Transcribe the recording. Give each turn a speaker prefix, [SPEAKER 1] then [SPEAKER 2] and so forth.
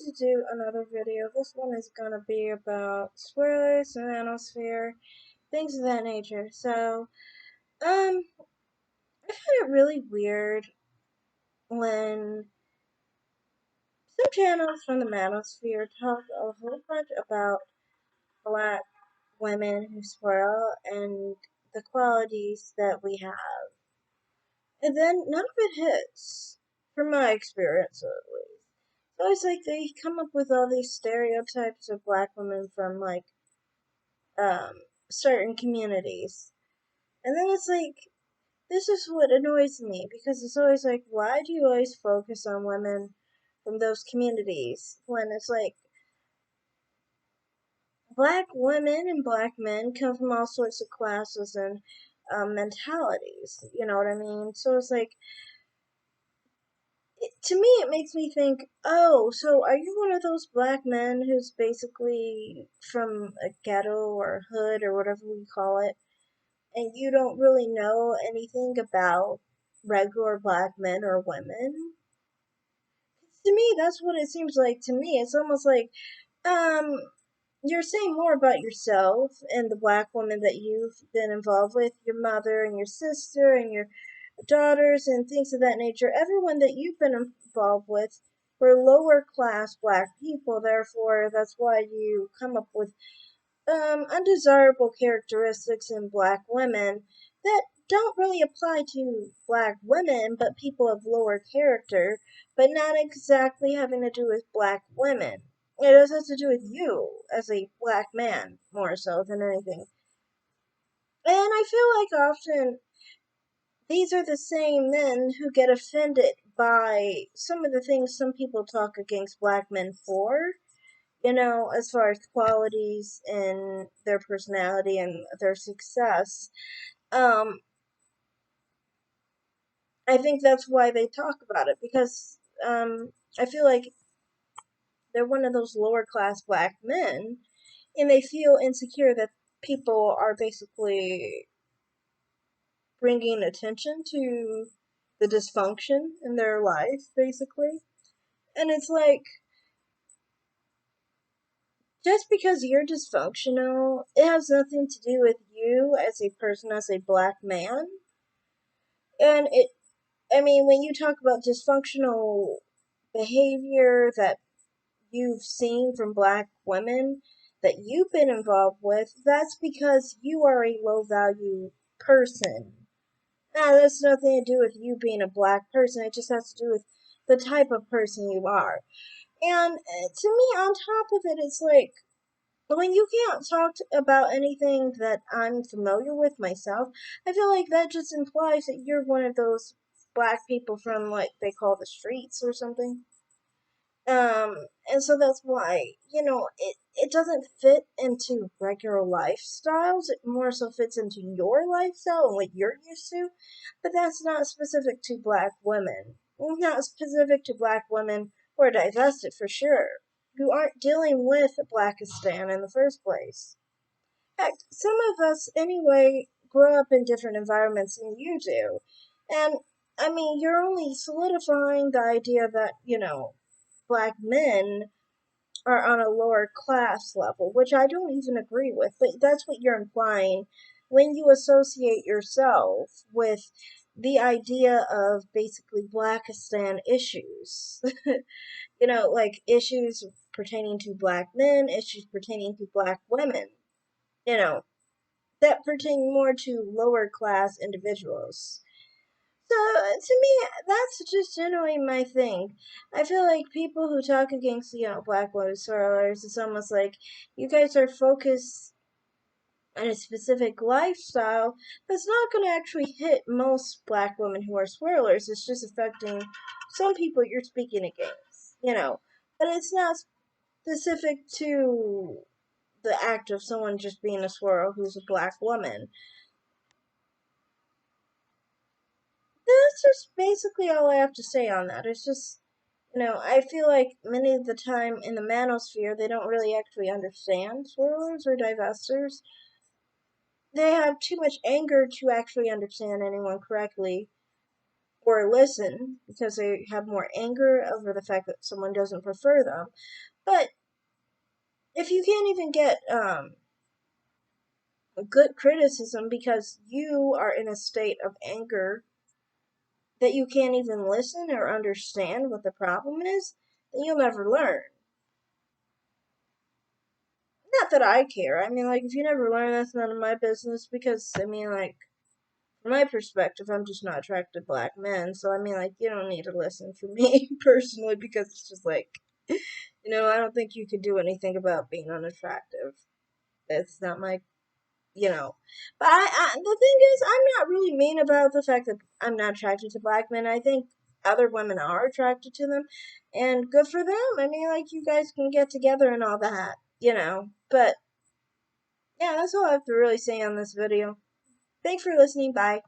[SPEAKER 1] to do another video. This one is going to be about swirlers, the manosphere, things of that nature. I find it really weird when some channels from the manosphere talk a whole bunch about black women who swirl and the qualities that we have. And then none of it hits, from my experience at least. So it's like they come up with all these stereotypes of black women from um, certain communities. And then it's like, this is what annoys me because it's always like, why do you always focus on women from those communities when it's like black women and black men come from all sorts of classes and mentalities? You know what I mean? So it's like, to me, it makes me think, oh, so are you one of those black men who's basically from a ghetto or hood or whatever we call it? And you don't really know anything about regular black men or women. To me, that's what it seems like to me. It's almost like um you're saying more about yourself and the black woman that you've been involved with, your mother and your sister and your daughters and things of that nature. Everyone that you've been involved with were lower class black people, therefore that's why you come up with undesirable characteristics in black women that don't really apply to black women, but people of lower character, but not exactly having to do with black women. It has to do with you as a black man more so than anything. And I feel like often these are the same men who get offended by some of the things some people talk against black men for, as far as qualities and their personality and their success. Um, I think that's why they talk about it because I feel like they're one of those lower class black men and they feel insecure that people are basically bringing attention to the dysfunction in their life, basically. And it's like, just because you're dysfunctional, it has nothing to do with you as a person, as a black man. And I mean, when you talk about dysfunctional behavior that you've seen from black women that you've been involved with, that's because you are a low value person. Now, that's nothing to do with you being a black person, it just has to do with the type of person you are. And to me, on top of it, it's like, when you can't talk about anything that I'm familiar with myself, I feel like that just implies that you're one of those black people from, like, they call the streets or something. And so that's why, it doesn't fit into regular lifestyles. It more so fits into your lifestyle and what you're used to. But that's not specific to black women. Not specific to black women who are divested for sure, who aren't dealing with Blackistan in the first place. Heck, some of us, anyway, grow up in different environments than you do. And, I mean, you're only solidifying the idea that, black men are on a lower class level, which I don't even agree with, but that's what you're implying when you associate yourself with the idea of basically Blackistan issues. Like issues pertaining to black men, issues pertaining to black women, you know, that pertain more to lower class individuals. So, to me, that's just generally my thing. I feel like people who talk against, black women swirlers, it's almost like you guys are focused on a specific lifestyle that's not going to actually hit most black women who are swirlers. It's just affecting some people you're speaking against. But it's not specific to the act of someone just being a swirl who's a black woman. That's just basically all I have to say on that. It's just, I feel like many of the time in the manosphere, they don't really actually understand swirlers or divestors. They have too much anger to actually understand anyone correctly. or listen because they have more anger over the fact that someone doesn't prefer them. But if you can't even get good criticism because you are in a state of anger that you can't even listen or understand what the problem is, then you'll never learn. Not that I care. I mean, like, if you never learn, that's none of my business because, I mean, like, from my perspective, I'm just not attracted to black men. So, I mean, like, you don't need to listen for me personally because it's just like, I don't think you could do anything about being unattractive. It's not my, you know. But the thing is, I'm not really mean about the fact that I'm not attracted to black men. I think other women are attracted to them, and good for them. I mean, like, you guys can get together and all that. But, yeah, that's all I have to really say on this video. Thanks for listening. Bye.